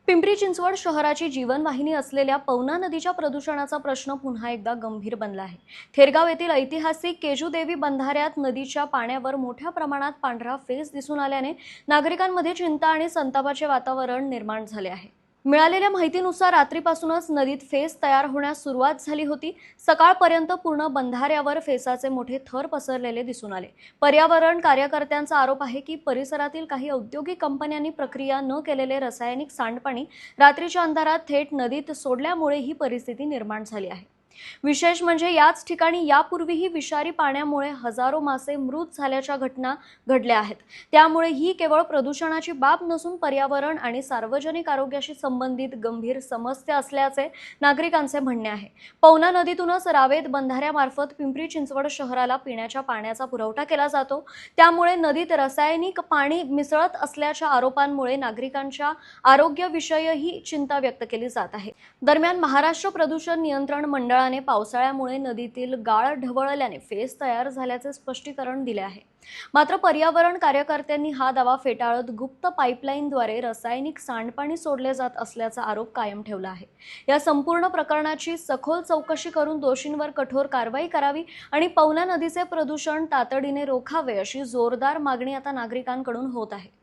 पिंपरी चिंचवड शहराची जीवनवाहिनी असलेल्या पवना नदीच्या प्रदूषणाचा प्रश्न पुन्हा एकदा गंभीर बनला आहे। थेरगाव येथील ऐतिहासिक केजूदेवी बंधाऱ्यात नदीच्या पाण्यावर मोठ्या प्रमाणात पांढरा फेस दिसून आल्याने नागरिकांमध्ये चिंता आणि संतापाचे वातावरण निर्माण झाले आहे। मिळालेल्या माहितीनुसार रात्रीपासूनच नदीत फेस तयार होण्यास सुरुवात झाली होती। सकाळपर्यंत पूर्ण बंधाऱ्यावर फेसाचे मोठे थर पसरलेले दिसून आले। पर्यावरण कार्यकर्त्यांचा आरोप आहे की परिसरातील काही औद्योगिक कंपन्यांनी प्रक्रिया न केलेले रासायनिक सांडपाणी रात्रीच्या अंधारात थेट नदीत सोडल्यामुळे ही परिस्थिती निर्माण झाली आहे। विशेष म्हणजे याच ठिकाणी यापूर्वीही विषारी पाण्यामुळे हजारो मासे मृत झाल्याच्या घटना घडल्या आहेत। त्यामुळे ही केवळ प्रदूषणाची बाब नसून पर्यावरण आणि सार्वजनिक आरोग्याशी संबंधित गंभीर समस्या असल्याचे नागरिकांचे म्हणणे आहे। पवना नदीतूनच रावेत बंधाऱ्यामार्फत पिंपरी चिंचवड शहराला पिण्याच्या पाण्याचा पुरवठा केला जातो। त्यामुळे नदीत रासायनिक पाणी मिसळत असल्याच्या आरोपांमुळे नागरिकांच्या आरोग्याविषयीही चिंता व्यक्त केली जात आहे। दरम्यान महाराष्ट्र प्रदूषण नियंत्रण मंडळाने पावसाळ्यामुळे नदीतील गाळ ढवळल्याने फेस तयार झाल्याचे स्पष्टीकरण दिले आहे। मात्र पर्यावरण कार्यकर्त्यांनी हा दावा फेटाळत गुप्त पाईपलाईनद्वारे रासायनिक सांडपाणी सोडले जात असल्याचा आरोप कायम ठेवला आहे। या संपूर्ण प्रकरणाची सखोल चौकशी करून दोषींवर कठोर कारवाई करावी आणि पवना नदीचे प्रदूषण तातडीने रोखावे अशी जोरदार मागणी आता नागरिकांकडून होत आहे।